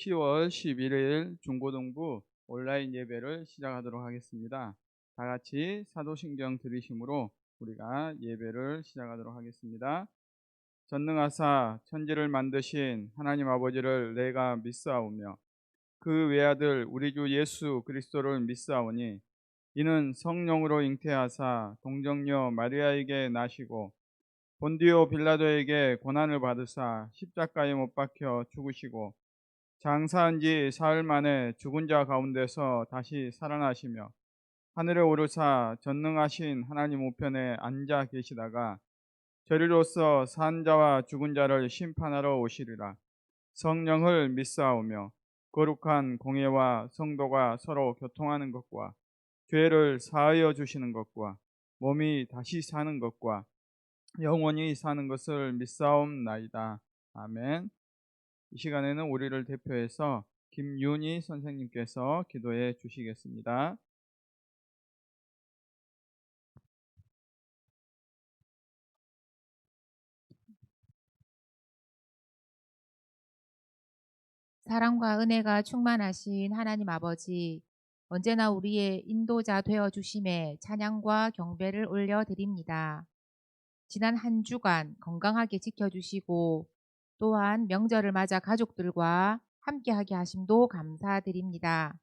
10월 11일 중고등부 온라인 예배를 시작하도록 하겠습니다. 다 같이 사도신경 들으심으로 우리가 예배를 시작하도록 하겠습니다. 전능하사 천지를 만드신 하나님 아버지를 내가 믿사오며 그 외아들 우리 주 예수 그리스도를 믿사오니 이는 성령으로 잉태하사 동정녀 마리아에게 나시고 본디오 빌라도에게 고난을 받으사 십자가에 못 박혀 죽으시고 장사한 지 사흘 만에 죽은 자 가운데서 다시 살아나시며 하늘에 오르사 전능하신 하나님 우편에 앉아 계시다가 저리로서 산 자와 죽은 자를 심판하러 오시리라. 성령을 믿사오며 거룩한 공예와 성도가 서로 교통하는 것과 죄를 사하여 주시는 것과 몸이 다시 사는 것과 영원히 사는 것을 믿사옵나이다. 아멘. 이 시간에는 우리를 대표해서 김윤희 선생님께서 기도해 주시겠습니다. 사랑과 은혜가 충만하신 하나님 아버지, 언제나 우리의 인도자 되어 주심에 찬양과 경배를 올려드립니다. 지난 한 주간 건강하게 지켜주시고 또한 명절을 맞아 가족들과 함께하게 하심도 감사드립니다.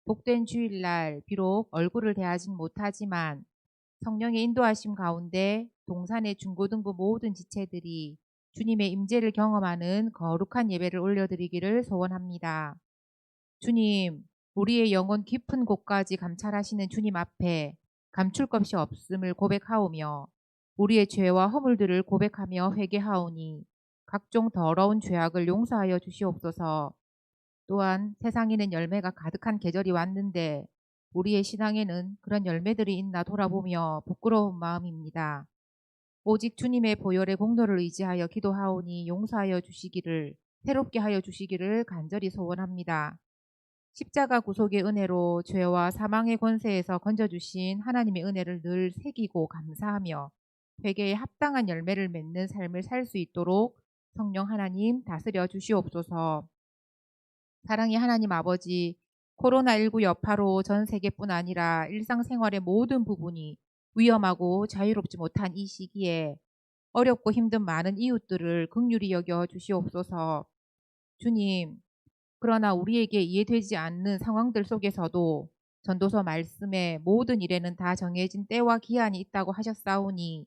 복된 주일날 비록 얼굴을 대하진 못하지만 성령의 인도하심 가운데 동산의 중고등부 모든 지체들이 주님의 임재를 경험하는 거룩한 예배를 올려드리기를 소원합니다. 주님, 우리의 영혼 깊은 곳까지 감찰하시는 주님 앞에 감출 것이 없음을 고백하오며 우리의 죄와 허물들을 고백하며 회개하오니 각종 더러운 죄악을 용서하여 주시옵소서. 또한 세상에는 열매가 가득한 계절이 왔는데 우리의 신앙에는 그런 열매들이 있나 돌아보며 부끄러운 마음입니다. 오직 주님의 보혈의 공로를 의지하여 기도하오니 용서하여 주시기를, 새롭게 하여 주시기를 간절히 소원합니다. 십자가 구속의 은혜로 죄와 사망의 권세에서 건져주신 하나님의 은혜를 늘 새기고 감사하며 회개에 합당한 열매를 맺는 삶을 살 수 있도록 성령 하나님 다스려 주시옵소서. 사랑의 하나님 아버지, 코로나19 여파로 전 세계뿐 아니라 일상생활의 모든 부분이 위험하고 자유롭지 못한 이 시기에 어렵고 힘든 많은 이웃들을 긍휼히 여겨 주시옵소서. 주님, 그러나 우리에게 이해되지 않는 상황들 속에서도 전도서 말씀에 모든 일에는 다 정해진 때와 기한이 있다고 하셨사오니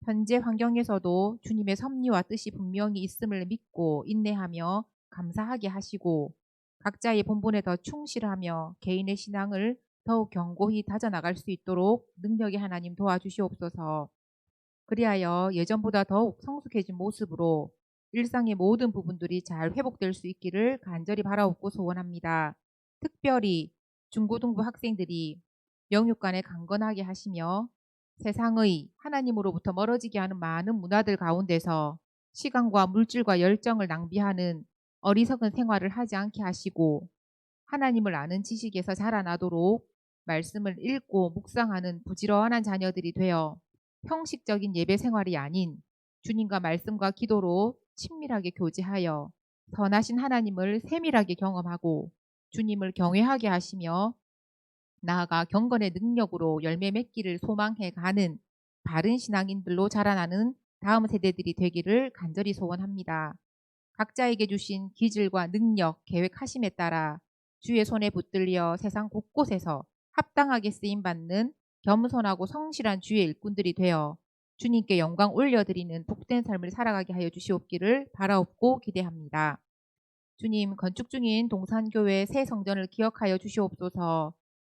현재 환경에서도 주님의 섭리와 뜻이 분명히 있음을 믿고 인내하며 감사하게 하시고 각자의 본분에 더 충실하며 개인의 신앙을 더욱 견고히 다져나갈 수 있도록 능력의 하나님 도와주시옵소서. 그리하여 예전보다 더욱 성숙해진 모습으로 일상의 모든 부분들이 잘 회복될 수 있기를 간절히 바라옵고 소원합니다. 특별히 중고등부 학생들이 영육간에 강건하게 하시며 세상의 하나님으로부터 멀어지게 하는 많은 문화들 가운데서 시간과 물질과 열정을 낭비하는 어리석은 생활을 하지 않게 하시고 하나님을 아는 지식에서 자라나도록 말씀을 읽고 묵상하는 부지런한 자녀들이 되어 형식적인 예배 생활이 아닌 주님과 말씀과 기도로 친밀하게 교제하여 선하신 하나님을 세밀하게 경험하고 주님을 경외하게 하시며 나아가 경건의 능력으로 열매 맺기를 소망해 가는 바른 신앙인들로 자라나는 다음 세대들이 되기를 간절히 소원합니다. 각자에게 주신 기질과 능력, 계획하심에 따라 주의 손에 붙들려 세상 곳곳에서 합당하게 쓰임받는 겸손하고 성실한 주의 일꾼들이 되어 주님께 영광 올려드리는 복된 삶을 살아가게 하여 주시옵기를 바라옵고 기대합니다. 주님, 건축 중인 동산교회 새 성전을 기억하여 주시옵소서.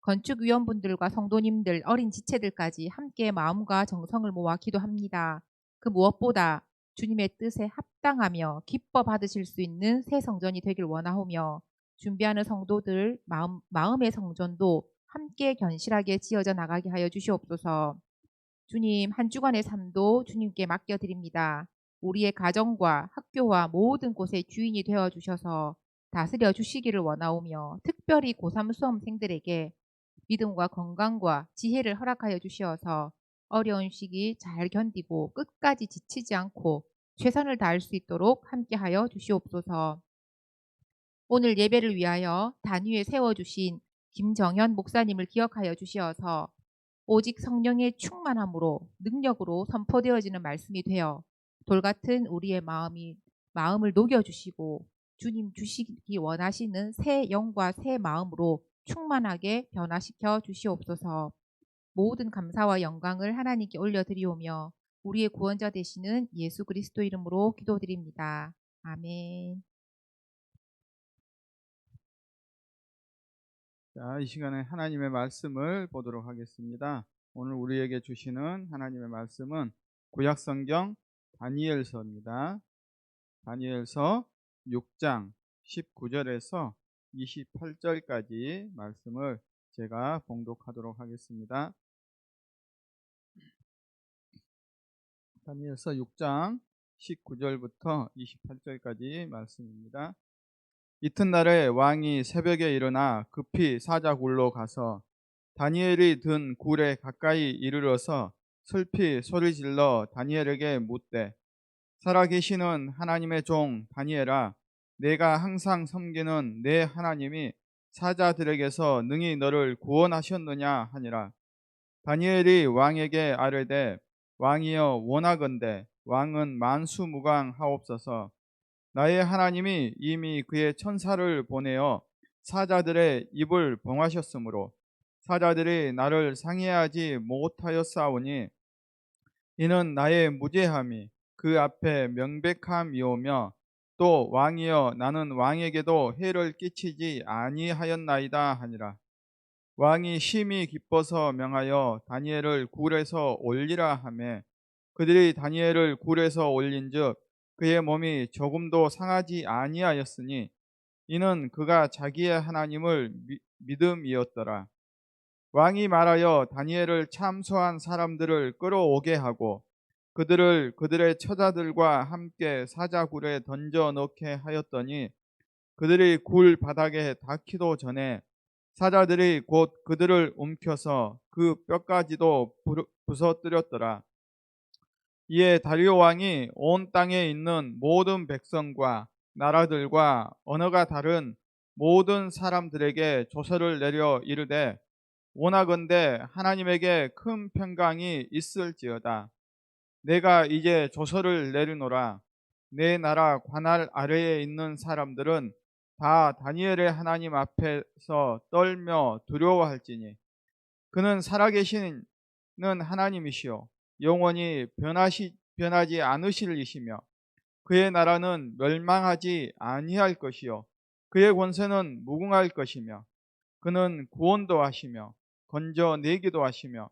건축위원분들과 성도님들, 어린 지체들까지 함께 마음과 정성을 모아 기도합니다. 그 무엇보다 주님의 뜻에 합당하며 기뻐 받으실 수 있는 새 성전이 되길 원하오며 준비하는 성도들 마음의 성전도 함께 견실하게 지어져 나가게 하여 주시옵소서. 주님, 한 주간의 삶도 주님께 맡겨드립니다. 우리의 가정과 학교와 모든 곳의 주인이 되어 주셔서 다스려 주시기를 원하오며 특별히 고3 수험생들에게 믿음과 건강과 지혜를 허락하여 주시어서 어려운 시기 잘 견디고 끝까지 지치지 않고 최선을 다할 수 있도록 함께하여 주시옵소서. 오늘 예배를 위하여 단위에 세워주신 김정현 목사님을 기억하여 주시어서 오직 성령의 충만함으로 능력으로 선포되어지는 말씀이 되어 돌같은 우리의 마음을 녹여주시고 주님 주시기 원하시는 새 영과 새 마음으로 충만하게 변화시켜 주시옵소서. 모든 감사와 영광을 하나님께 올려드리오며 우리의 구원자 되시는 예수 그리스도 이름으로 기도드립니다. 아멘. 자, 이 시간에 하나님의 말씀을 보도록 하겠습니다. 오늘 우리에게 주시는 하나님의 말씀은 구약성경 다니엘서입니다. 다니엘서 6장 19절에서 28절까지 말씀을 제가 봉독하도록 하겠습니다. 다니엘서 6장 19절부터 28절까지 말씀입니다. 이튿날에 왕이 새벽에 일어나 급히 사자굴로 가서 다니엘이 든 굴에 가까이 이르러서 슬피 소리질러 다니엘에게 묻되, 살아계시는 하나님의 종 다니엘아, 내가 항상 섬기는 내 하나님이 사자들에게서 능히 너를 구원하셨느냐 하니라. 다니엘이 왕에게 아뢰되, 왕이여 원하건대 왕은 만수무강하옵소서. 나의 하나님이 이미 그의 천사를 보내어 사자들의 입을 봉하셨으므로 사자들이 나를 상해하지 못하였사오니 이는 나의 무죄함이 그 앞에 명백함이오며, 또 왕이여 나는 왕에게도 해를 끼치지 아니하였나이다 하니라. 왕이 심히 기뻐서 명하여 다니엘을 굴에서 올리라 하매 그들이 다니엘을 굴에서 올린즉 그의 몸이 조금도 상하지 아니하였으니 이는 그가 자기의 하나님을 믿음이었더라. 왕이 말하여 다니엘을 참소한 사람들을 끌어오게 하고 그들을 그들의 처자들과 함께 사자굴에 던져 넣게 하였더니 그들이 굴 바닥에 닿기도 전에 사자들이 곧 그들을 움켜서 그 뼈까지도 부서뜨렸더라. 이에 다리오 왕이 온 땅에 있는 모든 백성과 나라들과 언어가 다른 모든 사람들에게 조서를 내려 이르되, 원하건대 하나님에게 큰 평강이 있을지어다. 내가 이제 조서를 내리노라. 내 나라 관할 아래에 있는 사람들은 다 다니엘의 하나님 앞에서 떨며 두려워할지니 그는 살아계시는 하나님이시요 영원히 변하지 않으실 이시며 그의 나라는 멸망하지 아니할 것이요 그의 권세는 무궁할 것이며 그는 구원도 하시며 건져내기도 하시며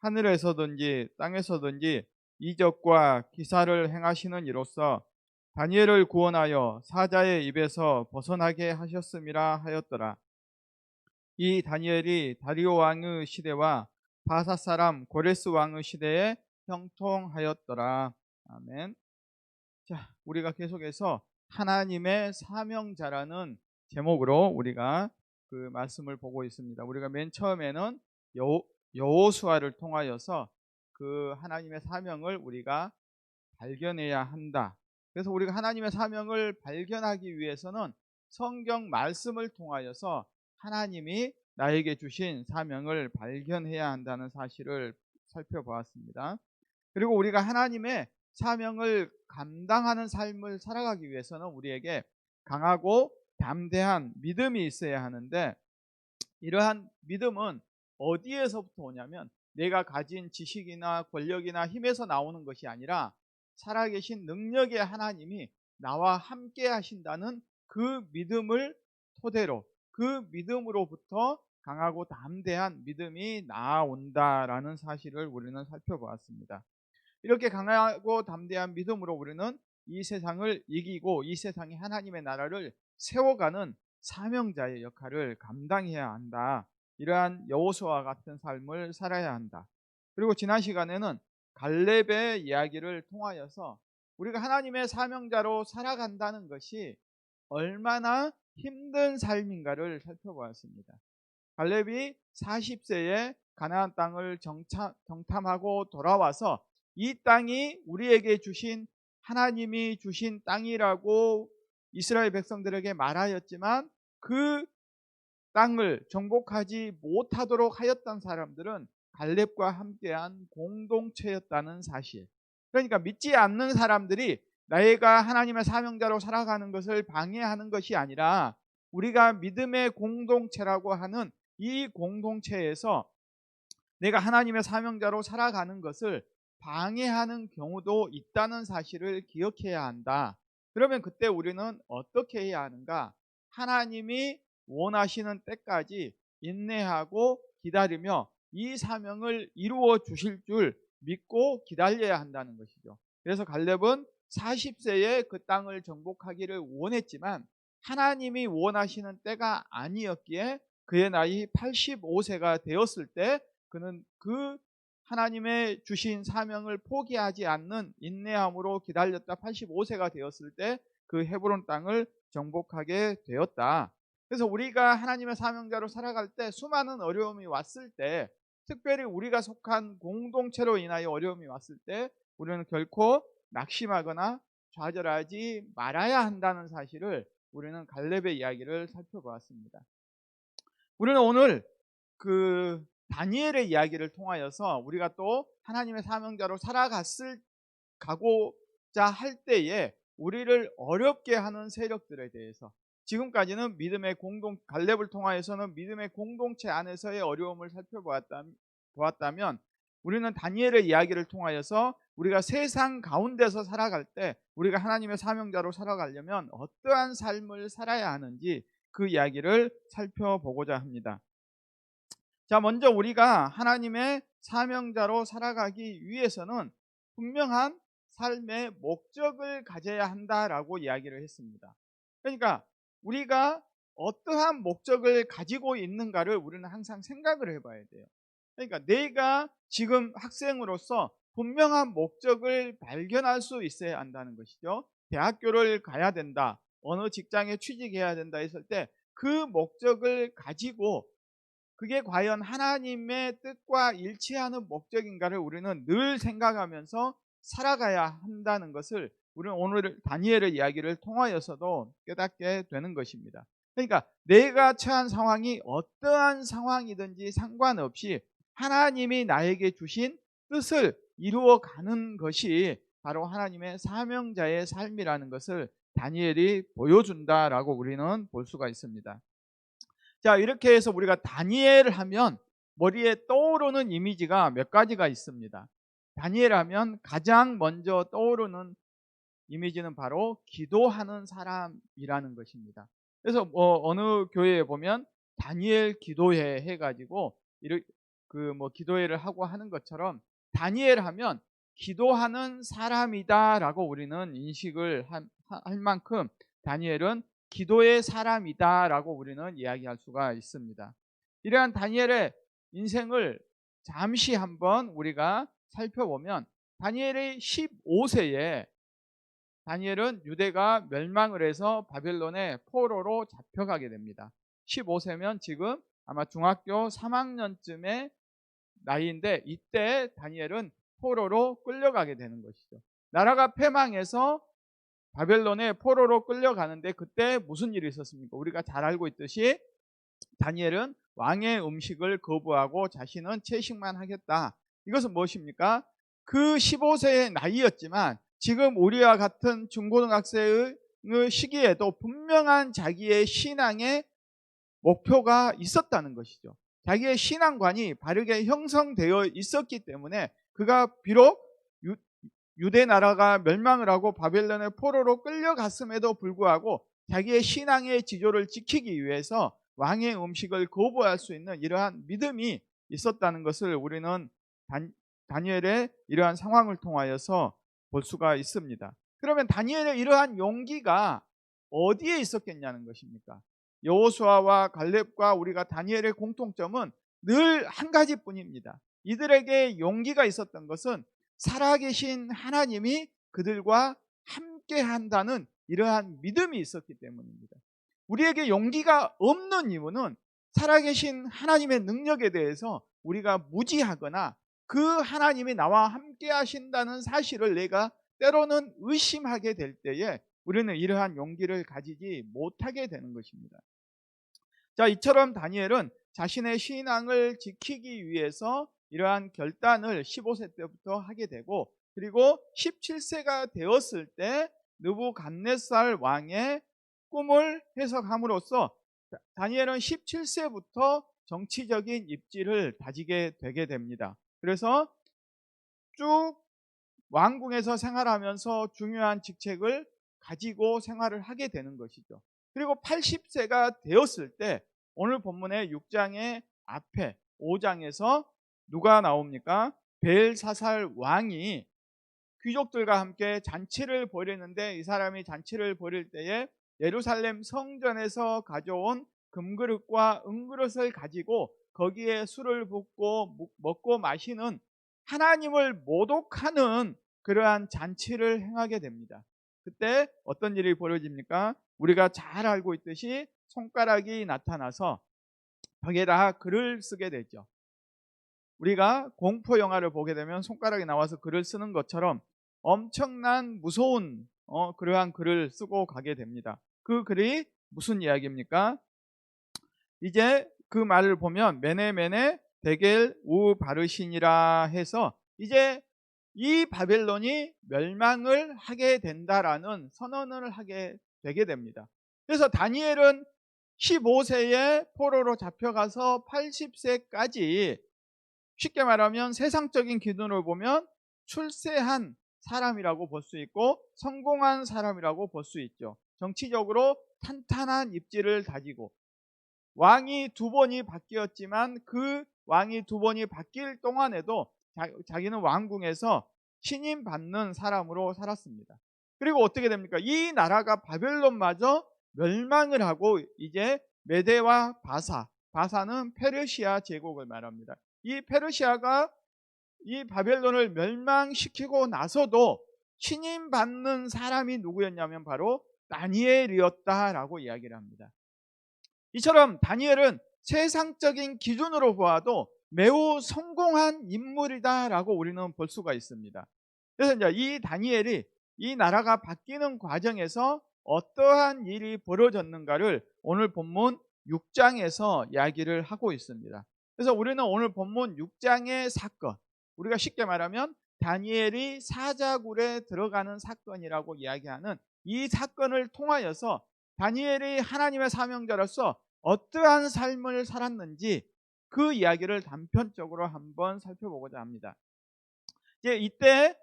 하늘에서든지 땅에서든지 이적과 기사를 행하시는 이로써 다니엘을 구원하여 사자의 입에서 벗어나게 하셨음이라 하였더라. 이 다니엘이 다리오 왕의 시대와 바사 사람 고레스 왕의 시대에 형통하였더라. 아멘. 자, 우리가 계속해서 하나님의 사명자라는 제목으로 우리가 그 말씀을 보고 있습니다. 우리가 맨 처음에는 여호수아를 통하여서 그 하나님의 사명을 우리가 발견해야 한다. 그래서 우리가 하나님의 사명을 발견하기 위해서는 성경 말씀을 통하여서 하나님이 나에게 주신 사명을 발견해야 한다는 사실을 살펴보았습니다. 그리고 우리가 하나님의 사명을 감당하는 삶을 살아가기 위해서는 우리에게 강하고 담대한 믿음이 있어야 하는데, 이러한 믿음은 어디에서부터 오냐면 내가 가진 지식이나 권력이나 힘에서 나오는 것이 아니라 살아계신 능력의 하나님이 나와 함께 하신다는 그 믿음을 토대로, 그 믿음으로부터 강하고 담대한 믿음이 나아온다라는 사실을 우리는 살펴보았습니다. 이렇게 강하고 담대한 믿음으로 우리는 이 세상을 이기고 이 세상에 하나님의 나라를 세워가는 사명자의 역할을 감당해야 한다. 이러한 여호수아와 같은 삶을 살아야 한다. 그리고 지난 시간에는 갈렙의 이야기를 통하여서 우리가 하나님의 사명자로 살아간다는 것이 얼마나 힘든 삶인가를 살펴보았습니다. 갈렙이 40세에 가나안 땅을 정탐하고 돌아와서 이 땅이 우리에게 주신 하나님이 주신 땅이라고 이스라엘 백성들에게 말하였지만 그 땅을 정복하지 못하도록 하였던 사람들은 갈렙과 함께한 공동체였다는 사실. 그러니까 믿지 않는 사람들이 내가 하나님의 사명자로 살아가는 것을 방해하는 것이 아니라 우리가 믿음의 공동체라고 하는 이 공동체에서 내가 하나님의 사명자로 살아가는 것을 방해하는 경우도 있다는 사실을 기억해야 한다. 그러면 그때 우리는 어떻게 해야 하는가? 하나님이 원하시는 때까지 인내하고 기다리며 이 사명을 이루어 주실 줄 믿고 기다려야 한다는 것이죠. 그래서 갈렙은 40세에 그 땅을 정복하기를 원했지만 하나님이 원하시는 때가 아니었기에 그의 나이 85세가 되었을 때 그는 그 하나님의 주신 사명을 포기하지 않는 인내함으로 기다렸다 85세가 되었을 때 그 헤브론 땅을 정복하게 되었다. 그래서 우리가 하나님의 사명자로 살아갈 때 수많은 어려움이 왔을 때, 특별히 우리가 속한 공동체로 인하여 어려움이 왔을 때 우리는 결코 낙심하거나 좌절하지 말아야 한다는 사실을 우리는 갈렙의 이야기를 살펴보았습니다. 우리는 오늘 그 다니엘의 이야기를 통하여서 우리가 또 하나님의 사명자로 가고자 할 때에 우리를 어렵게 하는 세력들에 대해서, 지금까지는 갈렙을 통하여서는 믿음의 공동체 안에서의 어려움을 살펴보았다면 우리는 다니엘의 이야기를 통하여서 우리가 세상 가운데서 살아갈 때 우리가 하나님의 사명자로 살아가려면 어떠한 삶을 살아야 하는지 그 이야기를 살펴보고자 합니다. 자, 먼저 우리가 하나님의 사명자로 살아가기 위해서는 분명한 삶의 목적을 가져야 한다라고 이야기를 했습니다. 그러니까 우리가 어떠한 목적을 가지고 있는가를 우리는 항상 생각을 해봐야 돼요. 그러니까 내가 지금 학생으로서 분명한 목적을 발견할 수 있어야 한다는 것이죠. 대학교를 가야 된다, 어느 직장에 취직해야 된다 했을 때 그 목적을 가지고 그게 과연 하나님의 뜻과 일치하는 목적인가를 우리는 늘 생각하면서 살아가야 한다는 것을 우리는 오늘 다니엘의 이야기를 통하여서도 깨닫게 되는 것입니다. 그러니까 내가 처한 상황이 어떠한 상황이든지 상관없이 하나님이 나에게 주신 뜻을 이루어가는 것이 바로 하나님의 사명자의 삶이라는 것을 다니엘이 보여준다라고 우리는 볼 수가 있습니다. 자, 이렇게 해서 우리가 다니엘 하면 머리에 떠오르는 이미지가 몇 가지가 있습니다. 다니엘 하면 가장 먼저 떠오르는 이미지는 바로 기도하는 사람이라는 것입니다. 그래서 어느 교회에 보면 다니엘 기도회 해가지고 기도회를 하고 하는 것처럼 다니엘 하면 기도하는 사람이다라고 우리는 인식을 할 만큼 다니엘은 기도의 사람이다라고 우리는 이야기할 수가 있습니다. 이러한 다니엘의 인생을 잠시 한번 우리가 살펴보면 다니엘의 15세에 다니엘은 유대가 멸망을 해서 바벨론의 포로로 잡혀가게 됩니다. 15세면 지금 아마 중학교 3학년쯤의 나이인데 이때 다니엘은 포로로 끌려가게 되는 것이죠. 나라가 패망해서 바벨론에 포로로 끌려가는데 그때 무슨 일이 있었습니까? 우리가 잘 알고 있듯이 다니엘은 왕의 음식을 거부하고 자신은 채식만 하겠다. 이것은 무엇입니까? 그 15세의 나이였지만 지금 우리와 같은 중고등학생의 시기에도 분명한 자기의 신앙의 목표가 있었다는 것이죠. 자기의 신앙관이 바르게 형성되어 있었기 때문에 그가 비록 유대 나라가 멸망을 하고 바벨론의 포로로 끌려갔음에도 불구하고 자기의 신앙의 지조를 지키기 위해서 왕의 음식을 거부할 수 있는 이러한 믿음이 있었다는 것을 우리는 다니엘의 이러한 상황을 통하여서 볼 수가 있습니다. 그러면 다니엘의 이러한 용기가 어디에 있었겠냐는 것입니까? 여호수아와 갈렙과 우리가 다니엘의 공통점은 늘 한 가지뿐입니다. 이들에게 용기가 있었던 것은 살아계신 하나님이 그들과 함께 한다는 이러한 믿음이 있었기 때문입니다. 우리에게 용기가 없는 이유는 살아계신 하나님의 능력에 대해서 우리가 무지하거나 그 하나님이 나와 함께 하신다는 사실을 내가 때로는 의심하게 될 때에 우리는 이러한 용기를 가지지 못하게 되는 것입니다. 자, 이처럼 다니엘은 자신의 신앙을 지키기 위해서 이러한 결단을 15세 때부터 하게 되고, 그리고 17세가 되었을 때 느부갓네살 왕의 꿈을 해석함으로써 다니엘은 17세부터 정치적인 입지를 다지게 되게 됩니다. 그래서 쭉 왕궁에서 생활하면서 중요한 직책을 가지고 생활을 하게 되는 것이죠. 그리고 80세가 되었을 때 오늘 본문의 6장의 앞에 5장에서 누가 나옵니까? 벨사살 왕이 귀족들과 함께 잔치를 벌이는데, 이 사람이 잔치를 벌일 때에 예루살렘 성전에서 가져온 금그릇과 은그릇을 가지고 거기에 술을 붓고 먹고 마시는, 하나님을 모독하는 그러한 잔치를 행하게 됩니다. 그때 어떤 일이 벌어집니까? 우리가 잘 알고 있듯이 손가락이 나타나서 벽에다 글을 쓰게 되죠. 우리가 공포 영화를 보게 되면 손가락이 나와서 글을 쓰는 것처럼 엄청난 무서운 그러한 글을 쓰고 가게 됩니다. 그 글이 무슨 이야기입니까? 이제 그 말을 보면 메네메네 데겔 우바르신이라 해서 이제 이 바벨론이 멸망을 하게 된다라는 선언을 하게 되게 됩니다. 그래서 다니엘은 15세에 포로로 잡혀가서 80세까지, 쉽게 말하면 세상적인 기준으로 보면 출세한 사람이라고 볼 수 있고 성공한 사람이라고 볼 수 있죠. 정치적으로 탄탄한 입지를 다지고, 왕이 2번이 바뀌었지만 그 왕이 2번이 바뀔 동안에도 자기는 왕궁에서 신임받는 사람으로 살았습니다. 그리고 어떻게 됩니까? 이 나라가 바벨론마저 멸망을 하고 이제 메데와 바사는 페르시아 제국을 말합니다. 이 페르시아가 이 바벨론을 멸망시키고 나서도 신임받는 사람이 누구였냐면 바로 다니엘이었다라고 이야기를 합니다. 이처럼 다니엘은 세상적인 기준으로 보아도 매우 성공한 인물이다라고 우리는 볼 수가 있습니다. 그래서 이제 이 다니엘이 이 나라가 바뀌는 과정에서 어떠한 일이 벌어졌는가를 오늘 본문 6장에서 이야기를 하고 있습니다. 그래서 우리는 오늘 본문 6장의 사건, 우리가 쉽게 말하면 다니엘이 사자굴에 들어가는 사건이라고 이야기하는 이 사건을 통하여서 다니엘이 하나님의 사명자로서 어떠한 삶을 살았는지 그 이야기를 단편적으로 한번 살펴보고자 합니다. 이때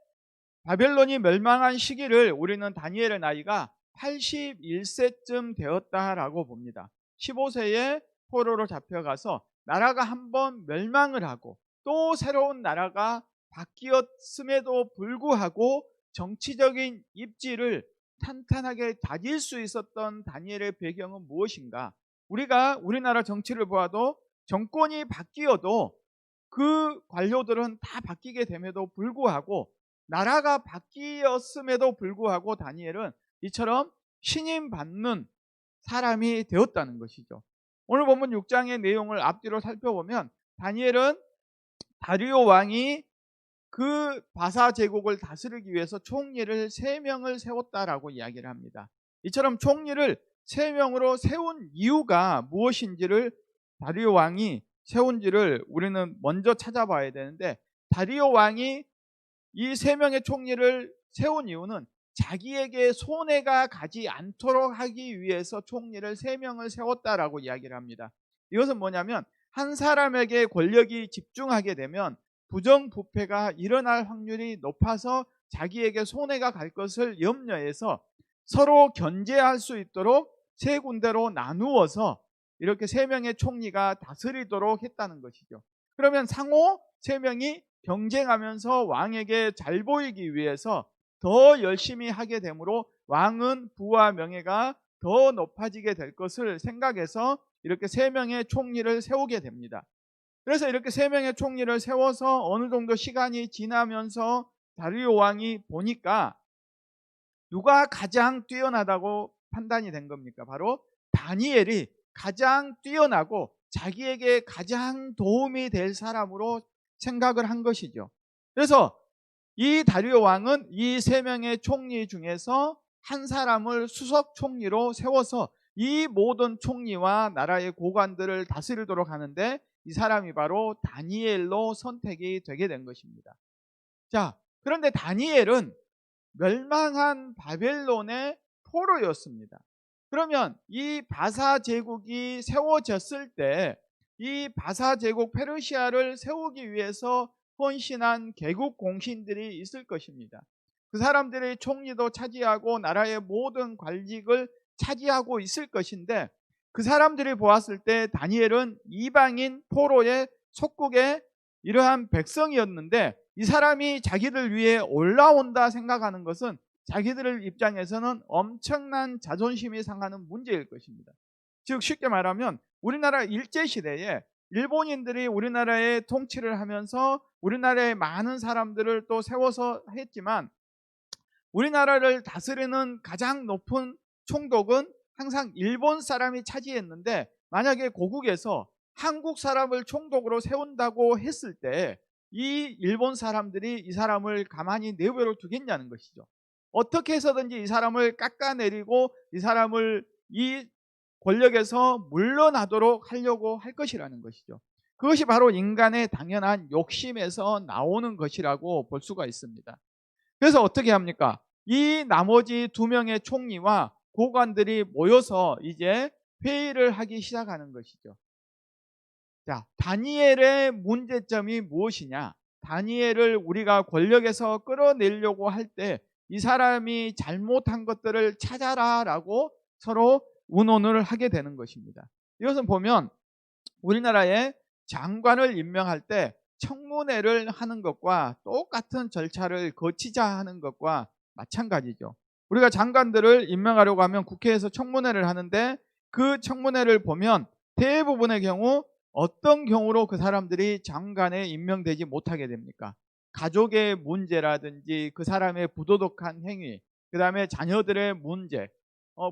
바벨론이 멸망한 시기를 우리는 다니엘의 나이가 81세쯤 되었다라고 봅니다. 15세에 포로로 잡혀가서 나라가 한번 멸망을 하고 또 새로운 나라가 바뀌었음에도 불구하고 정치적인 입지를 탄탄하게 다질 수 있었던 다니엘의 배경은 무엇인가? 우리가 우리나라 정치를 보아도 정권이 바뀌어도 그 관료들은 다 바뀌게 됨에도 불구하고, 나라가 바뀌었음에도 불구하고 다니엘은 이처럼 신임받는 사람이 되었다는 것이죠. 오늘 본문 6장의 내용을 앞뒤로 살펴보면 다니엘은 다리오 왕이 그 바사 제국을 다스리기 위해서 총리를 3명을 세웠다라고 이야기를 합니다. 이처럼 총리를 3명으로 세운 이유가 무엇인지를, 다리오 왕이 세운지를 우리는 먼저 찾아봐야 되는데, 다리오 왕이 이 3명의 총리를 세운 이유는 자기에게 손해가 가지 않도록 하기 위해서 총리를 3명을 세웠다라고 이야기를 합니다. 이것은 뭐냐면 한 사람에게 권력이 집중하게 되면 부정부패가 일어날 확률이 높아서 자기에게 손해가 갈 것을 염려해서 서로 견제할 수 있도록 3군데로 나누어서 이렇게 3명의 총리가 다스리도록 했다는 것이죠. 그러면 상호 3명이 경쟁하면서 왕에게 잘 보이기 위해서 더 열심히 하게 되므로 왕은 부와 명예가 더 높아지게 될 것을 생각해서 이렇게 3명의 총리를 세우게 됩니다. 그래서 이렇게 3명의 총리를 세워서 어느 정도 시간이 지나면서 다리오 왕이 보니까 누가 가장 뛰어나다고 판단이 된 겁니까? 바로 다니엘이 가장 뛰어나고 자기에게 가장 도움이 될 사람으로 생각을 한 것이죠. 그래서 이 다리오 왕은 이 3명의 총리 중에서 한 사람을 수석 총리로 세워서 이 모든 총리와 나라의 고관들을 다스리도록 하는데 이 사람이 바로 다니엘로 선택이 되게 된 것입니다. 자, 그런데 다니엘은 멸망한 바벨론의 포로였습니다. 그러면 이 바사 제국이 세워졌을 때 이 바사 제국 페르시아를 세우기 위해서 헌신한 개국 공신들이 있을 것입니다. 그 사람들의 총리도 차지하고 나라의 모든 관직을 차지하고 있을 것인데 그 사람들이 보았을 때 다니엘은 이방인 포로의 속국의 이러한 백성이었는데 이 사람이 자기들 위해 올라온다 생각하는 것은 자기들 입장에서는 엄청난 자존심이 상하는 문제일 것입니다. 즉 쉽게 말하면 우리나라 일제시대에 일본인들이 우리나라에 통치를 하면서 우리나라의 많은 사람들을 또 세워서 했지만 우리나라를 다스리는 가장 높은 총독은 항상 일본 사람이 차지했는데 만약에 고국에서 한국 사람을 총독으로 세운다고 했을 때 이 일본 사람들이 이 사람을 가만히 내버려 두겠냐는 것이죠. 어떻게 해서든지 이 사람을 깎아내리고 이 사람을 이 권력에서 물러나도록 하려고 할 것이라는 것이죠. 그것이 바로 인간의 당연한 욕심에서 나오는 것이라고 볼 수가 있습니다. 그래서 어떻게 합니까? 이 나머지 2명의 총리와 고관들이 모여서 이제 회의를 하기 시작하는 것이죠. 자, 다니엘의 문제점이 무엇이냐? 다니엘을 우리가 권력에서 끌어내려고 할 때 이 사람이 잘못한 것들을 찾아라라고 서로 의논을 하게 되는 것입니다. 이것은 보면 우리나라에 장관을 임명할 때 청문회를 하는 것과 똑같은 절차를 거치자 하는 것과 마찬가지죠. 우리가 장관들을 임명하려고 하면 국회에서 청문회를 하는데 그 청문회를 보면 대부분의 경우 어떤 경우로 그 사람들이 장관에 임명되지 못하게 됩니까? 가족의 문제라든지 그 사람의 부도덕한 행위, 그 다음에 자녀들의 문제,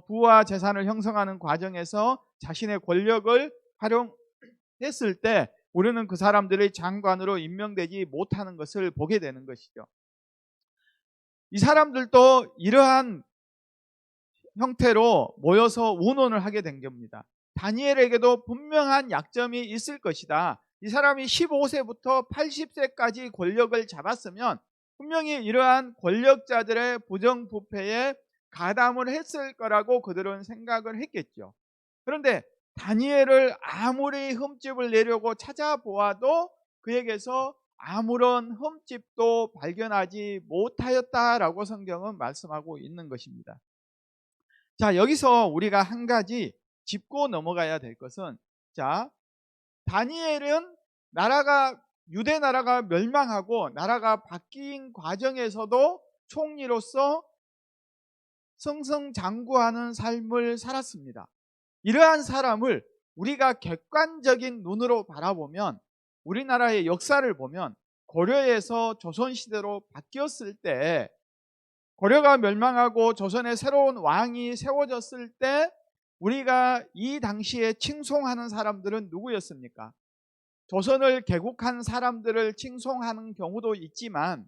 부와 재산을 형성하는 과정에서 자신의 권력을 활용했을 때 우리는 그 사람들이 장관으로 임명되지 못하는 것을 보게 되는 것이죠. 이 사람들도 이러한 형태로 모여서 의논을 하게 된 겁니다. 다니엘에게도 분명한 약점이 있을 것이다. 이 사람이 15세부터 80세까지 권력을 잡았으면 분명히 이러한 권력자들의 부정부패에 가담을 했을 거라고 그들은 생각을 했겠죠. 그런데 다니엘을 아무리 흠집을 내려고 찾아보아도 그에게서 아무런 흠집도 발견하지 못하였다라고 성경은 말씀하고 있는 것입니다. 자, 여기서 우리가 한 가지 짚고 넘어가야 될 것은, 자, 다니엘은 유대 나라가 멸망하고 나라가 바뀐 과정에서도 총리로서 승승장구하는 삶을 살았습니다. 이러한 사람을 우리가 객관적인 눈으로 바라보면 우리나라의 역사를 보면 고려에서 조선시대로 바뀌었을 때, 고려가 멸망하고 조선의 새로운 왕이 세워졌을 때 우리가 이 당시에 칭송하는 사람들은 누구였습니까? 조선을 개국한 사람들을 칭송하는 경우도 있지만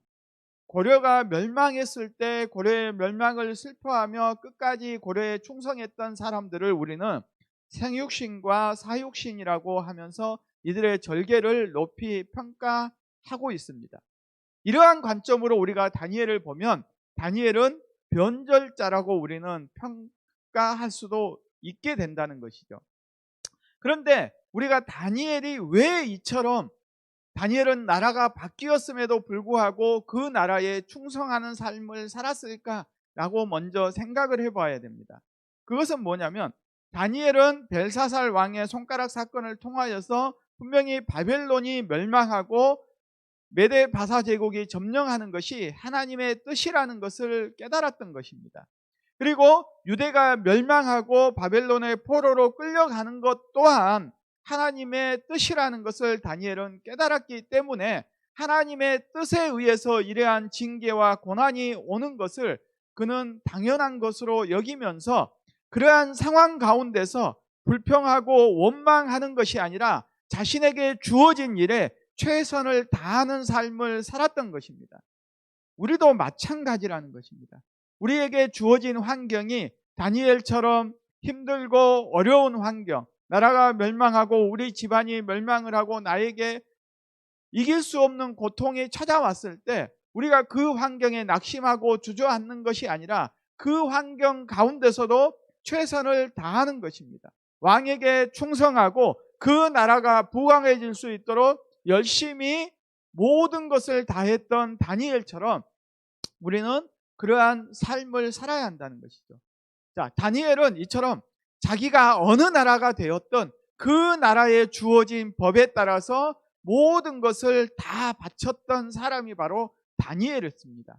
고려가 멸망했을 때 고려의 멸망을 슬퍼하며 끝까지 고려에 충성했던 사람들을 우리는 생육신과 사육신이라고 하면서 이들의 절개를 높이 평가하고 있습니다. 이러한 관점으로 우리가 다니엘을 보면 다니엘은 변절자라고 우리는 평가할 수도 있게 된다는 것이죠. 그런데 우리가 다니엘이 왜 이처럼 다니엘은 나라가 바뀌었음에도 불구하고 그 나라에 충성하는 삶을 살았을까라고 먼저 생각을 해봐야 됩니다. 그것은 뭐냐면 다니엘은 벨사살 왕의 손가락 사건을 통하여서 분명히 바벨론이 멸망하고 메데 바사 제국이 점령하는 것이 하나님의 뜻이라는 것을 깨달았던 것입니다. 그리고 유대가 멸망하고 바벨론의 포로로 끌려가는 것 또한 하나님의 뜻이라는 것을 다니엘은 깨달았기 때문에 하나님의 뜻에 의해서 이러한 징계와 고난이 오는 것을 그는 당연한 것으로 여기면서 그러한 상황 가운데서 불평하고 원망하는 것이 아니라 자신에게 주어진 일에 최선을 다하는 삶을 살았던 것입니다. 우리도 마찬가지라는 것입니다. 우리에게 주어진 환경이 다니엘처럼 힘들고 어려운 환경, 나라가 멸망하고 우리 집안이 멸망을 하고 나에게 이길 수 없는 고통이 찾아왔을 때 우리가 그 환경에 낙심하고 주저앉는 것이 아니라 그 환경 가운데서도 최선을 다하는 것입니다. 왕에게 충성하고 그 나라가 부강해질 수 있도록 열심히 모든 것을 다했던 다니엘처럼 우리는 그러한 삶을 살아야 한다는 것이죠. 자, 다니엘은 이처럼 자기가 어느 나라가 되었던 그 나라에 주어진 법에 따라서 모든 것을 다 바쳤던 사람이 바로 다니엘이었습니다.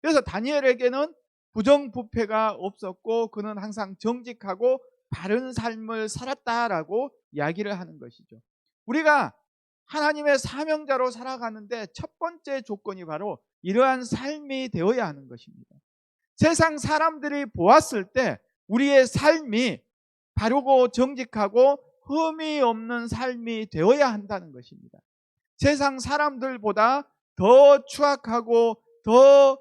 그래서 다니엘에게는 부정부패가 없었고 그는 항상 정직하고 바른 삶을 살았다라고 이야기를 하는 것이죠. 우리가 하나님의 사명자로 살아가는데 첫 번째 조건이 바로 이러한 삶이 되어야 하는 것입니다. 세상 사람들이 보았을 때 우리의 삶이 바르고 정직하고 흠이 없는 삶이 되어야 한다는 것입니다. 세상 사람들보다 더 추악하고 더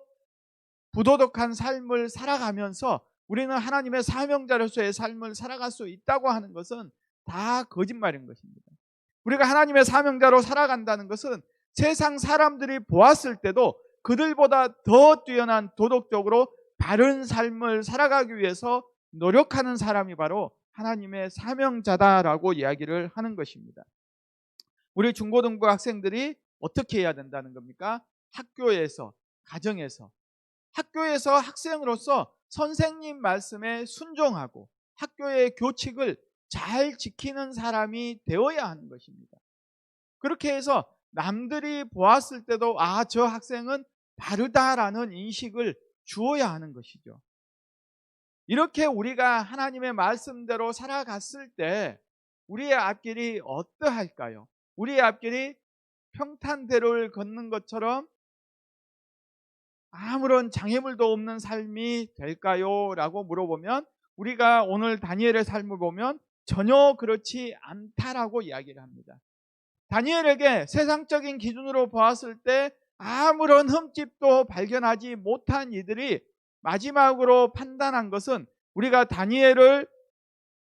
부도덕한 삶을 살아가면서 우리는 하나님의 사명자로서의 삶을 살아갈 수 있다고 하는 것은 다 거짓말인 것입니다. 우리가 하나님의 사명자로 살아간다는 것은 세상 사람들이 보았을 때도 그들보다 더 뛰어난 도덕적으로 바른 삶을 살아가기 위해서 노력하는 사람이 바로 하나님의 사명자다라고 이야기를 하는 것입니다. 우리 중고등부 학생들이 어떻게 해야 된다는 겁니까? 학교에서, 가정에서, 학교에서 학생으로서 선생님 말씀에 순종하고 학교의 교칙을 잘 지키는 사람이 되어야 하는 것입니다. 그렇게 해서 남들이 보았을 때도 저 학생은 바르다라는 인식을 주어야 하는 것이죠. 이렇게 우리가 하나님의 말씀대로 살아갔을 때 우리의 앞길이 어떠할까요? 우리의 앞길이 평탄대로를 걷는 것처럼 아무런 장애물도 없는 삶이 될까요? 라고 물어보면 우리가 오늘 다니엘의 삶을 보면 전혀 그렇지 않다라고 이야기를 합니다. 다니엘에게 세상적인 기준으로 보았을 때 아무런 흠집도 발견하지 못한 이들이 마지막으로 판단한 것은 우리가 다니엘을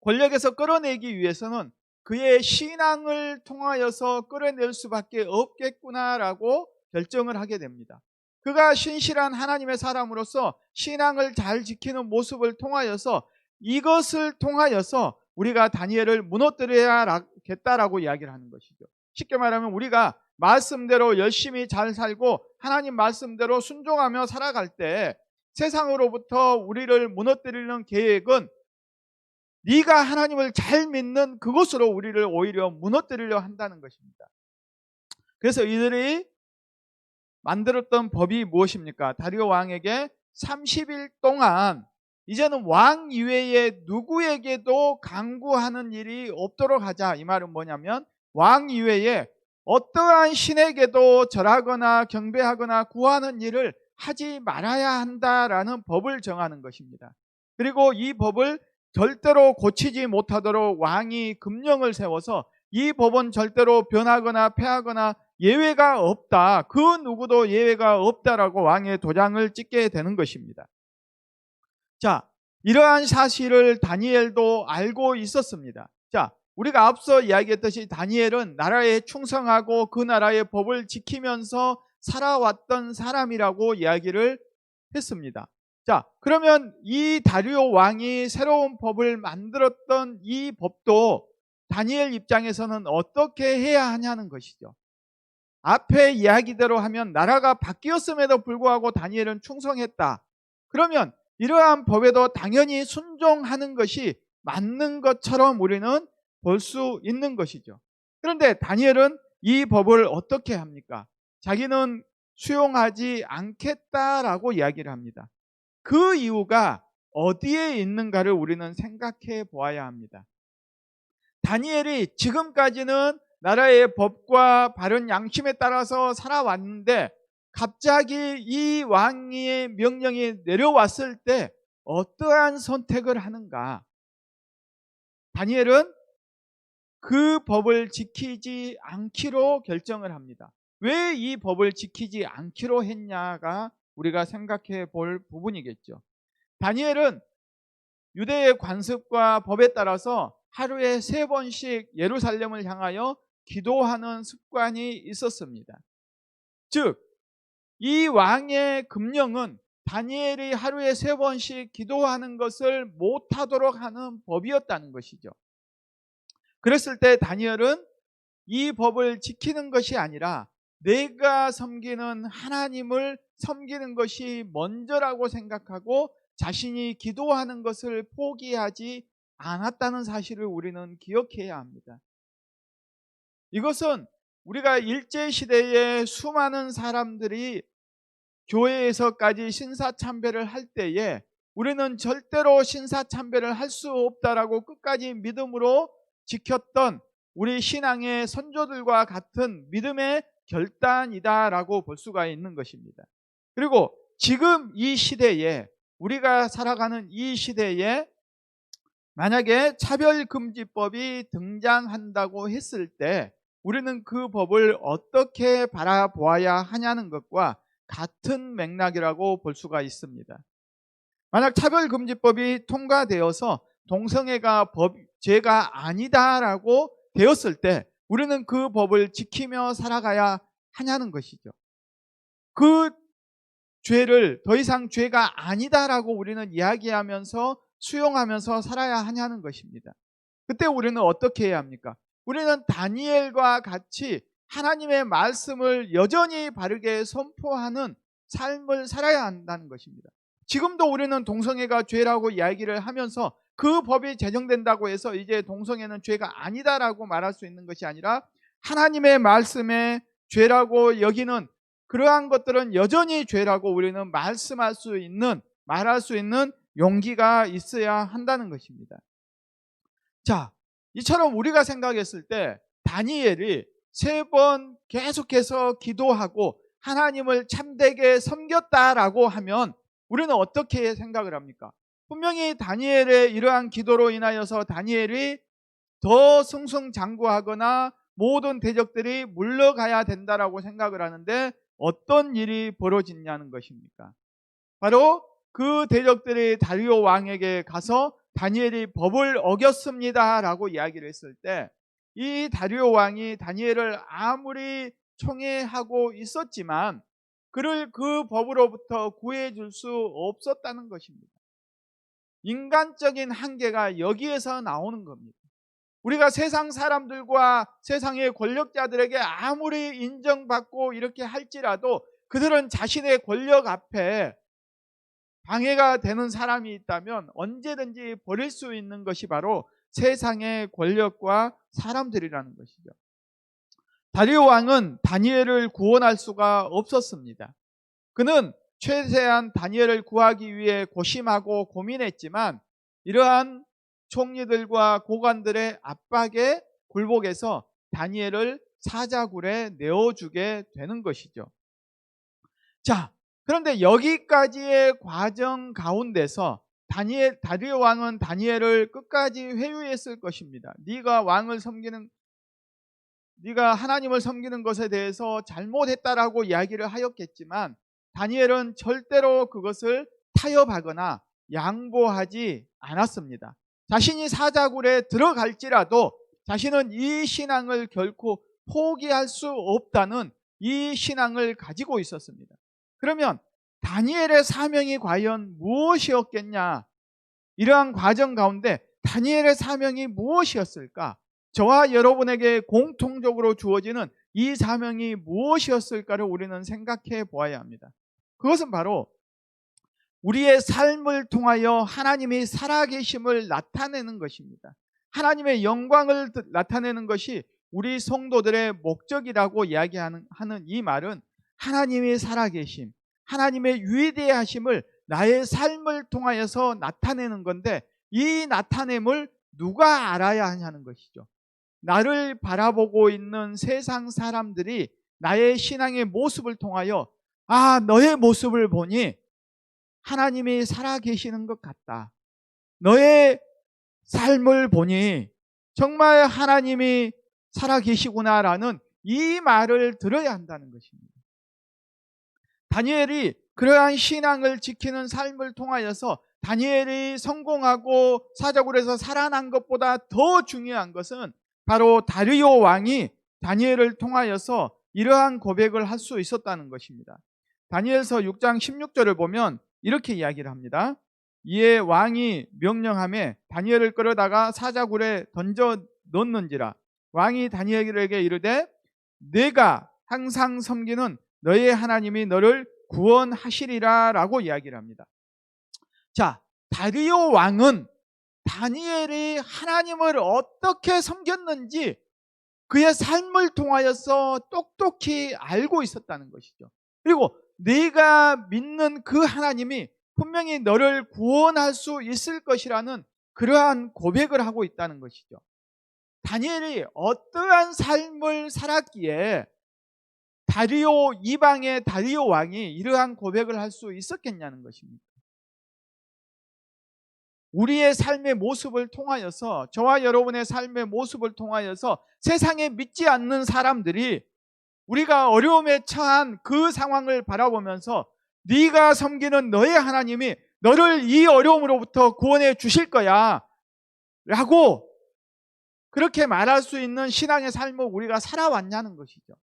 권력에서 끌어내기 위해서는 그의 신앙을 통하여서 끌어낼 수밖에 없겠구나라고 결정을 하게 됩니다. 그가 신실한 하나님의 사람으로서 신앙을 잘 지키는 모습을 통하여서 이것을 통하여서 우리가 다니엘을 무너뜨려야겠다라고 이야기를 하는 것이죠. 쉽게 말하면 우리가 말씀대로 열심히 잘 살고 하나님 말씀대로 순종하며 살아갈 때 세상으로부터 우리를 무너뜨리는 계획은 네가 하나님을 잘 믿는 그것으로 우리를 오히려 무너뜨리려 한다는 것입니다. 그래서 이들이 만들었던 법이 무엇입니까? 다리오 왕에게 30일 동안 이제는 왕 이외에 누구에게도 강구하는 일이 없도록 하자. 이 말은 뭐냐면 왕 이외에 어떠한 신에게도 절하거나 경배하거나 구하는 일을 하지 말아야 한다라는 법을 정하는 것입니다. 그리고 이 법을 절대로 고치지 못하도록 왕이 금령을 세워서 이 법은 절대로 변하거나 폐하거나 예외가 없다. 그 누구도 예외가 없다라고 왕의 도장을 찍게 되는 것입니다. 자, 이러한 사실을 다니엘도 알고 있었습니다. 자, 우리가 앞서 이야기했듯이 다니엘은 나라에 충성하고 그 나라의 법을 지키면서 살아왔던 사람이라고 이야기를 했습니다. 자, 그러면 이 다리오 왕이 새로운 법을 만들었던 이 법도 다니엘 입장에서는 어떻게 해야 하냐는 것이죠. 앞에 이야기대로 하면 나라가 바뀌었음에도 불구하고 다니엘은 충성했다. 그러면 이러한 법에도 당연히 순종하는 것이 맞는 것처럼 우리는 볼 수 있는 것이죠. 그런데 다니엘은 이 법을 어떻게 합니까? 자기는 수용하지 않겠다라고 이야기를 합니다. 그 이유가 어디에 있는가를 우리는 생각해 보아야 합니다. 다니엘이 지금까지는 나라의 법과 바른 양심에 따라서 살아왔는데 갑자기 이 왕의 명령이 내려왔을 때 어떠한 선택을 하는가? 다니엘은 그 법을 지키지 않기로 결정을 합니다. 왜 이 법을 지키지 않기로 했냐가 우리가 생각해 볼 부분이겠죠. 다니엘은 유대의 관습과 법에 따라서 하루에 3번씩 예루살렘을 향하여 기도하는 습관이 있었습니다. 즉, 이 왕의 금령은 다니엘이 하루에 3번씩 기도하는 것을 못하도록 하는 법이었다는 것이죠. 그랬을 때 다니엘은 이 법을 지키는 것이 아니라 내가 섬기는 하나님을 섬기는 것이 먼저라고 생각하고 자신이 기도하는 것을 포기하지 않았다는 사실을 우리는 기억해야 합니다. 이것은 우리가 일제시대에 수많은 사람들이 교회에서까지 신사참배를 할 때에 우리는 절대로 신사참배를 할 수 없다라고 끝까지 믿음으로 지켰던 우리 신앙의 선조들과 같은 믿음의 결단이다라고 볼 수가 있는 것입니다. 그리고 지금 이 시대에, 우리가 살아가는 이 시대에 만약에 차별금지법이 등장한다고 했을 때 우리는 그 법을 어떻게 바라보아야 하냐는 것과 같은 맥락이라고 볼 수가 있습니다. 만약 차별금지법이 통과되어서 동성애가 죄가 아니다라고 되었을 때 우리는 그 법을 지키며 살아가야 하냐는 것이죠. 그 죄를 더 이상 죄가 아니다라고 우리는 이야기하면서 수용하면서 살아야 하냐는 것입니다. 그때 우리는 어떻게 해야 합니까? 우리는 다니엘과 같이 하나님의 말씀을 여전히 바르게 선포하는 삶을 살아야 한다는 것입니다. 지금도 우리는 동성애가 죄라고 이야기를 하면서 그 법이 제정된다고 해서 이제 동성애는 죄가 아니다라고 말할 수 있는 것이 아니라 하나님의 말씀에 죄라고 여기는 그러한 것들은 여전히 죄라고 우리는 말할 수 있는 용기가 있어야 한다는 것입니다. 자, 이처럼 우리가 생각했을 때 다니엘이 3번 계속해서 기도하고 하나님을 참되게 섬겼다라고 하면 우리는 어떻게 생각을 합니까? 분명히 다니엘의 이러한 기도로 인하여서 다니엘이 더 승승장구하거나 모든 대적들이 물러가야 된다라고 생각을 하는데 어떤 일이 벌어지냐는 것입니까? 바로 그 대적들이 다리오 왕에게 가서 다니엘이 법을 어겼습니다라고 이야기를 했을 때 이 다리오 왕이 다니엘을 아무리 총애하고 있었지만 그를 그 법으로부터 구해줄 수 없었다는 것입니다. 인간적인 한계가 여기에서 나오는 겁니다. 우리가 세상 사람들과 세상의 권력자들에게 아무리 인정받고 이렇게 할지라도 그들은 자신의 권력 앞에 방해가 되는 사람이 있다면 언제든지 버릴 수 있는 것이 바로 세상의 권력과 사람들이라는 것이죠. 다리오 왕은 다니엘을 구원할 수가 없었습니다. 그는 최대한 다니엘을 구하기 위해 고심하고 고민했지만 이러한 총리들과 고관들의 압박에 굴복해서 다니엘을 사자굴에 내어주게 되는 것이죠. 자, 그런데 여기까지의 과정 가운데서 다리오 왕은 다니엘을 끝까지 회유했을 것입니다. 네가 하나님을 섬기는 것에 대해서 잘못했다라고 이야기를 하였겠지만 다니엘은 절대로 그것을 타협하거나 양보하지 않았습니다. 자신이 사자굴에 들어갈지라도 자신은 이 신앙을 결코 포기할 수 없다는 이 신앙을 가지고 있었습니다. 그러면 다니엘의 사명이 과연 무엇이었겠냐? 이러한 과정 가운데 다니엘의 사명이 무엇이었을까? 저와 여러분에게 공통적으로 주어지는 이 사명이 무엇이었을까를 우리는 생각해 보아야 합니다. 그것은 바로 우리의 삶을 통하여 하나님이 살아계심을 나타내는 것입니다. 하나님의 영광을 나타내는 것이 우리 성도들의 목적이라고 이야기하는 이 말은 하나님이 살아계심, 하나님의 위대하심을 나의 삶을 통하여서 나타내는 건데 이 나타냄을 누가 알아야 하냐는 것이죠. 나를 바라보고 있는 세상 사람들이 나의 신앙의 모습을 통하여 너의 모습을 보니 하나님이 살아계시는 것 같다. 너의 삶을 보니 정말 하나님이 살아계시구나라는 이 말을 들어야 한다는 것입니다. 다니엘이 그러한 신앙을 지키는 삶을 통하여서 다니엘이 성공하고 사자굴에서 살아난 것보다 더 중요한 것은 바로 다리오 왕이 다니엘을 통하여서 이러한 고백을 할 수 있었다는 것입니다. 다니엘서 6장 16절을 보면 이렇게 이야기를 합니다. 이에 왕이 명령하매 다니엘을 끌어다가 사자굴에 던져 넣는지라. 왕이 다니엘에게 이르되 내가 항상 섬기는 너의 하나님이 너를 구원하시리라 라고 이야기를 합니다. 자, 다리오 왕은 다니엘이 하나님을 어떻게 섬겼는지 그의 삶을 통하여서 똑똑히 알고 있었다는 것이죠. 그리고 네가 믿는 그 하나님이 분명히 너를 구원할 수 있을 것이라는 그러한 고백을 하고 있다는 것이죠. 다니엘이 어떠한 삶을 살았기에 다리오 이방의 다리오 왕이 이러한 고백을 할 수 있었겠냐는 것입니다. 우리의 삶의 모습을 통하여서, 저와 여러분의 삶의 모습을 통하여서 세상에 믿지 않는 사람들이 우리가 어려움에 처한 그 상황을 바라보면서 네가 섬기는 너의 하나님이 너를 이 어려움으로부터 구원해 주실 거야 라고 그렇게 말할 수 있는 신앙의 삶을 우리가 살아왔냐는 것이죠.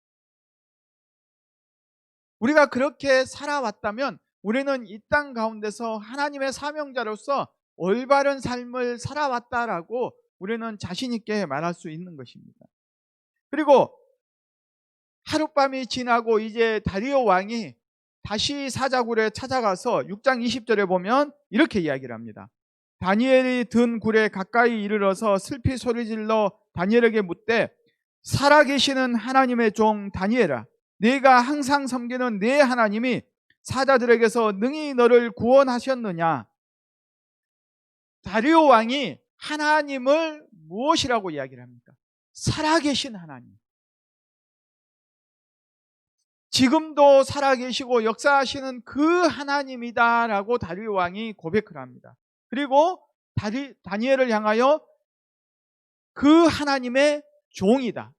우리가 그렇게 살아왔다면 우리는 이 땅 가운데서 하나님의 사명자로서 올바른 삶을 살아왔다라고 우리는 자신 있게 말할 수 있는 것입니다. 그리고 하룻밤이 지나고 이제 다리오 왕이 다시 사자굴에 찾아가서 6장 20절에 보면 이렇게 이야기를 합니다. 다니엘이 든 굴에 가까이 이르러서 슬피 소리질러 다니엘에게 묻되 살아계시는 하나님의 종 다니엘아, 네가 항상 섬기는 네 하나님이 사자들에게서 능히 너를 구원하셨느냐. 다리오 왕이 하나님을 무엇이라고 이야기를 합니까? 살아계신 하나님, 지금도 살아계시고 역사하시는 그 하나님이다라고 다리오 왕이 고백을 합니다. 그리고 다니엘을 향하여 그 하나님의 종이다,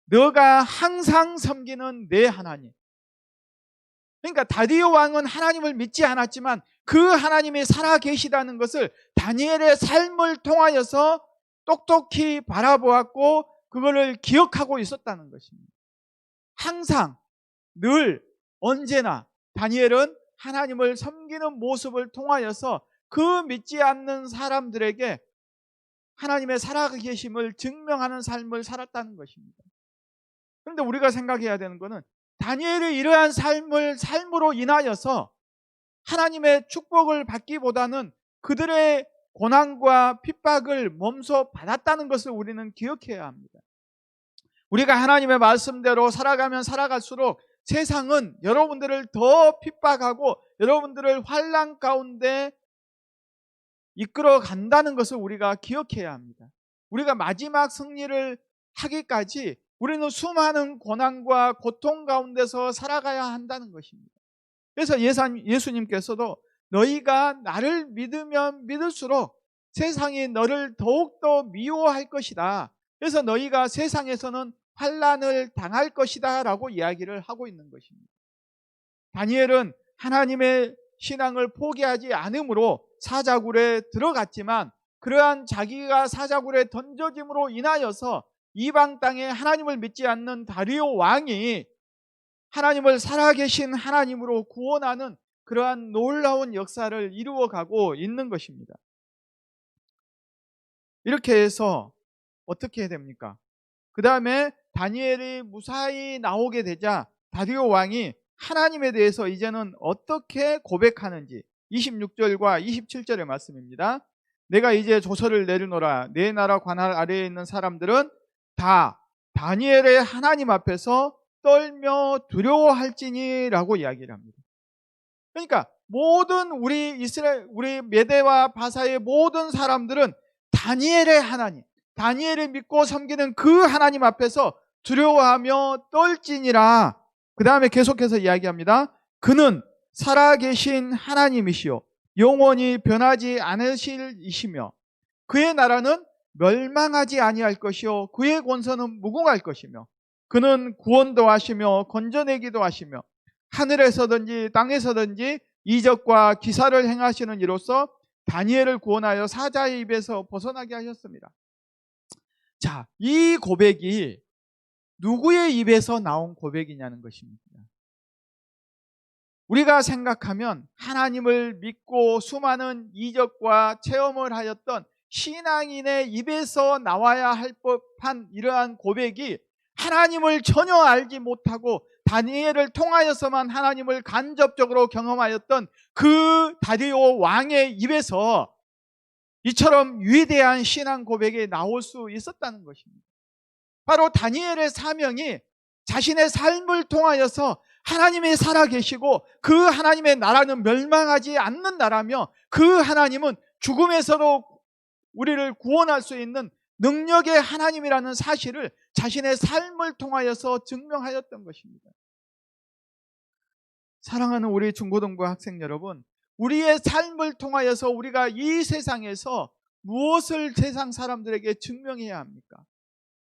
너가 항상 섬기는 내 하나님. 그러니까 다리오 왕은 하나님을 믿지 않았지만 그 하나님이 살아계시다는 것을 다니엘의 삶을 통하여서 똑똑히 바라보았고 그거를 기억하고 있었다는 것입니다. 항상 늘 언제나 다니엘은 하나님을 섬기는 모습을 통하여서 그 믿지 않는 사람들에게 하나님의 살아계심을 증명하는 삶을 살았다는 것입니다. 그런데 우리가 생각해야 되는 것은 다니엘이 이러한 삶으로 인하여서 하나님의 축복을 받기보다는 그들의 고난과 핍박을 몸소 받았다는 것을 우리는 기억해야 합니다. 우리가 하나님의 말씀대로 살아가면 살아갈수록 세상은 여러분들을 더 핍박하고 여러분들을 환난 가운데 이끌어 간다는 것을 우리가 기억해야 합니다. 우리가 마지막 승리를 하기까지 우리는 수많은 고난과 고통 가운데서 살아가야 한다는 것입니다. 그래서 예수님께서도 너희가 나를 믿으면 믿을수록 세상이 너를 더욱더 미워할 것이다, 그래서 너희가 세상에서는 환난을 당할 것이다 라고 이야기를 하고 있는 것입니다. 다니엘은 하나님의 신앙을 포기하지 않으므로 사자굴에 들어갔지만 그러한 자기가 사자굴에 던져짐으로 인하여서 이방 땅에 하나님을 믿지 않는 다리오 왕이 하나님을 살아계신 하나님으로 구원하는 그러한 놀라운 역사를 이루어가고 있는 것입니다. 이렇게 해서 어떻게 해야 됩니까? 그 다음에 다니엘이 무사히 나오게 되자 다리오 왕이 하나님에 대해서 이제는 어떻게 고백하는지 26절과 27절의 말씀입니다. 내가 이제 조서를 내리노라. 내 나라 관할 아래에 있는 사람들은 다 다니엘의 하나님 앞에서 떨며 두려워할지니 라고 이야기를 합니다. 그러니까 모든 우리 메대와 바사의 모든 사람들은 다니엘의 하나님, 다니엘을 믿고 섬기는 그 하나님 앞에서 두려워하며 떨지니라. 그 다음에 계속해서 이야기합니다. 그는 살아계신 하나님이시요 영원히 변하지 않으실 이시며 그의 나라는 멸망하지 아니할 것이요 그의 권세는 무궁할 것이며 그는 구원도 하시며 건져내기도 하시며 하늘에서든지 땅에서든지 이적과 기사를 행하시는 이로써 다니엘을 구원하여 사자의 입에서 벗어나게 하셨습니다. 자, 이 고백이 누구의 입에서 나온 고백이냐는 것입니다. 우리가 생각하면 하나님을 믿고 수많은 이적과 체험을 하였던 신앙인의 입에서 나와야 할 법한 이러한 고백이 하나님을 전혀 알지 못하고 다니엘을 통하여서만 하나님을 간접적으로 경험하였던 그 다리오 왕의 입에서 이처럼 위대한 신앙 고백이 나올 수 있었다는 것입니다. 바로 다니엘의 사명이 자신의 삶을 통하여서 하나님이 살아계시고 그 하나님의 나라는 멸망하지 않는 나라며 그 하나님은 죽음에서도 우리를 구원할 수 있는 능력의 하나님이라는 사실을 자신의 삶을 통하여서 증명하였던 것입니다. 사랑하는 우리 중고등부 학생 여러분, 우리의 삶을 통하여서 우리가 이 세상에서 무엇을 세상 사람들에게 증명해야 합니까?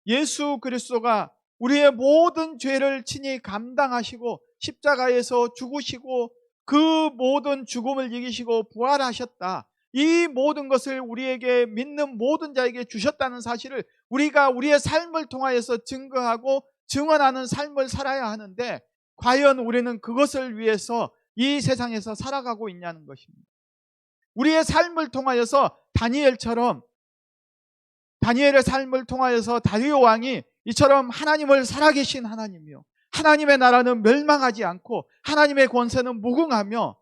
예수 그리스도가 우리의 모든 죄를 친히 감당하시고 십자가에서 죽으시고 그 모든 죽음을 이기시고 부활하셨다. 이 모든 것을 우리에게 믿는 모든 자에게 주셨다는 사실을 우리가 우리의 삶을 통하여서 증거하고 증언하는 삶을 살아야 하는데, 과연 우리는 그것을 위해서 이 세상에서 살아가고 있냐는 것입니다. 우리의 삶을 통하여서 다니엘의 삶을 통하여서 다리오 왕이 이처럼 하나님을 살아계신 하나님이요, 하나님의 나라는 멸망하지 않고 하나님의 권세는 무궁하며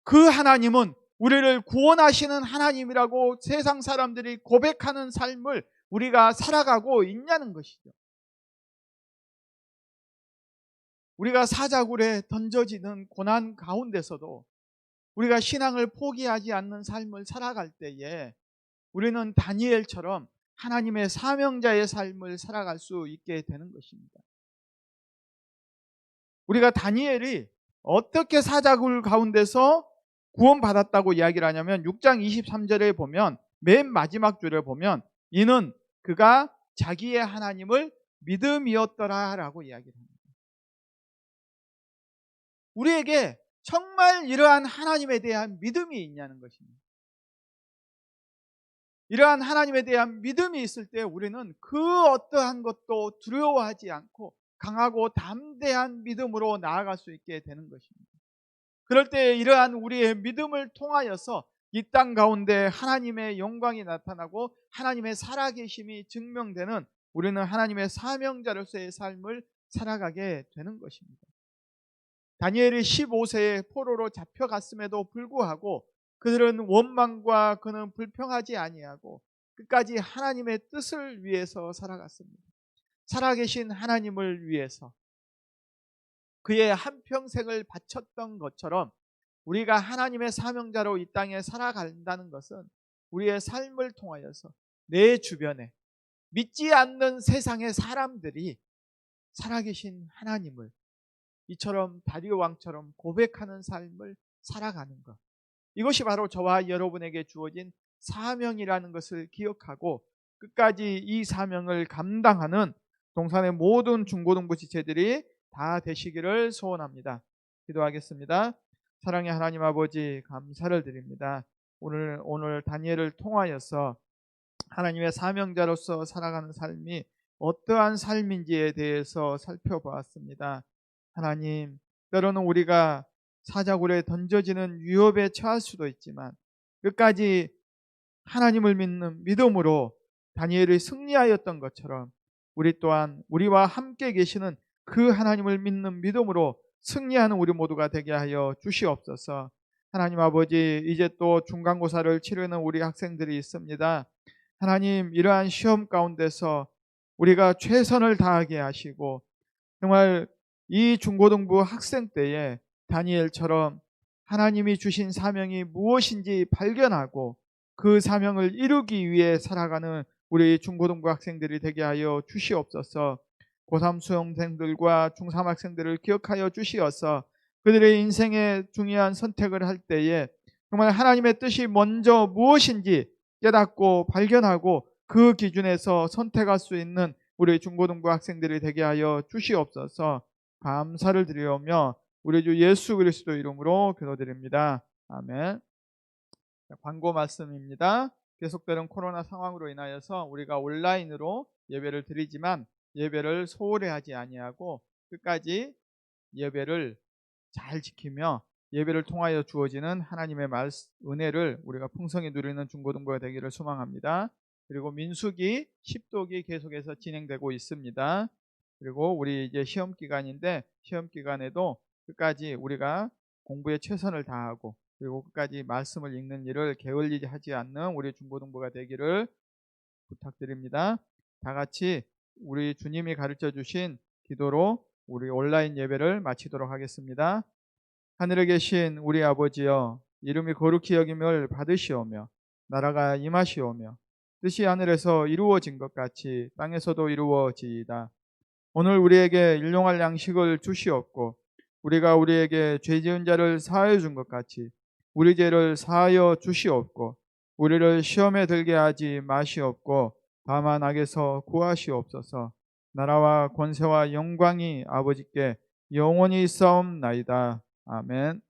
그 하나님은 우리를 구원하시는 하나님이라고 세상 사람들이 고백하는 삶을 우리가 살아가고 있냐는 것이죠. 우리가 사자굴에 던져지는 고난 가운데서도 우리가 신앙을 포기하지 않는 삶을 살아갈 때에 우리는 다니엘처럼 하나님의 사명자의 삶을 살아갈 수 있게 되는 것입니다. 우리가 다니엘이 어떻게 사자굴 가운데서 구원받았다고 이야기를 하냐면 6장 23절에 보면 맨 마지막 줄에 보면 이는 그가 자기의 하나님을 믿음이었더라라고 이야기를 합니다. 우리에게 정말 이러한 하나님에 대한 믿음이 있냐는 것입니다. 이러한 하나님에 대한 믿음이 있을 때 우리는 그 어떠한 것도 두려워하지 않고 강하고 담대한 믿음으로 나아갈 수 있게 되는 것입니다. 그럴 때 이러한 우리의 믿음을 통하여서 이 땅 가운데 하나님의 영광이 나타나고 하나님의 살아계심이 증명되는 우리는 하나님의 사명자로서의 삶을 살아가게 되는 것입니다. 다니엘이 15세에 포로로 잡혀갔음에도 불구하고 그들은 원망과 그는 불평하지 아니하고 끝까지 하나님의 뜻을 위해서 살아갔습니다. 살아계신 하나님을 위해서 그의 한평생을 바쳤던 것처럼 우리가 하나님의 사명자로 이 땅에 살아간다는 것은 우리의 삶을 통하여서 내 주변에 믿지 않는 세상의 사람들이 살아계신 하나님을 이처럼 다리오 왕처럼 고백하는 삶을 살아가는 것, 이것이 바로 저와 여러분에게 주어진 사명이라는 것을 기억하고 끝까지 이 사명을 감당하는 동산의 모든 중고등부 지체들이 다 되시기를 소원합니다. 기도하겠습니다. 사랑의 하나님 아버지, 감사를 드립니다. 오늘 다니엘을 통하여서 하나님의 사명자로서 살아가는 삶이 어떠한 삶인지에 대해서 살펴보았습니다. 하나님, 때로는 우리가 사자굴에 던져지는 위협에 처할 수도 있지만 끝까지 하나님을 믿는 믿음으로 다니엘이 승리하였던 것처럼 우리 또한 우리와 함께 계시는 그 하나님을 믿는 믿음으로 승리하는 우리 모두가 되게 하여 주시옵소서. 하나님 아버지, 이제 또 중간고사를 치르는 우리 학생들이 있습니다. 하나님, 이러한 시험 가운데서 우리가 최선을 다하게 하시고 정말 이 중고등부 학생 때에 다니엘처럼 하나님이 주신 사명이 무엇인지 발견하고 그 사명을 이루기 위해 살아가는 우리 중고등부 학생들이 되게 하여 주시옵소서. 고3 수험생들과 중3 학생들을 기억하여 주시어서 그들의 인생의 중요한 선택을 할 때에 정말 하나님의 뜻이 먼저 무엇인지 깨닫고 발견하고 그 기준에서 선택할 수 있는 우리 중고등부 학생들이 되게 하여 주시옵소서. 감사를 드리오며 우리 주 예수 그리스도 이름으로 기도드립니다. 아멘. 광고 말씀입니다. 계속되는 코로나 상황으로 인하여서 우리가 온라인으로 예배를 드리지만 예배를 소홀히 하지 아니하고 끝까지 예배를 잘 지키며 예배를 통하여 주어지는 하나님의 은혜를 우리가 풍성히 누리는 중고등부가 되기를 소망합니다. 그리고 민수기 10독이 계속해서 진행되고 있습니다. 그리고 우리 이제 시험 기간인데 시험 기간에도 끝까지 우리가 공부에 최선을 다하고 그리고 끝까지 말씀을 읽는 일을 게을리 하지 않는 우리 중고등부가 되기를 부탁드립니다. 다 같이 우리 주님이 가르쳐 주신 기도로 우리 온라인 예배를 마치도록 하겠습니다. 하늘에 계신 우리 아버지여, 이름이 거룩히 여김을 받으시오며 나라가 임하시오며 뜻이 하늘에서 이루어진 것 같이 땅에서도 이루어지이다. 오늘 우리에게 일용할 양식을 주시옵고 우리가 우리에게 죄 지은 자를 사하여 준 것 같이 우리 죄를 사하여 주시옵고 우리를 시험에 들게 하지 마시옵고 다만 악에서 구하시옵소서. 나라와 권세와 영광이 아버지께 영원히 있사옵나이다. 아멘.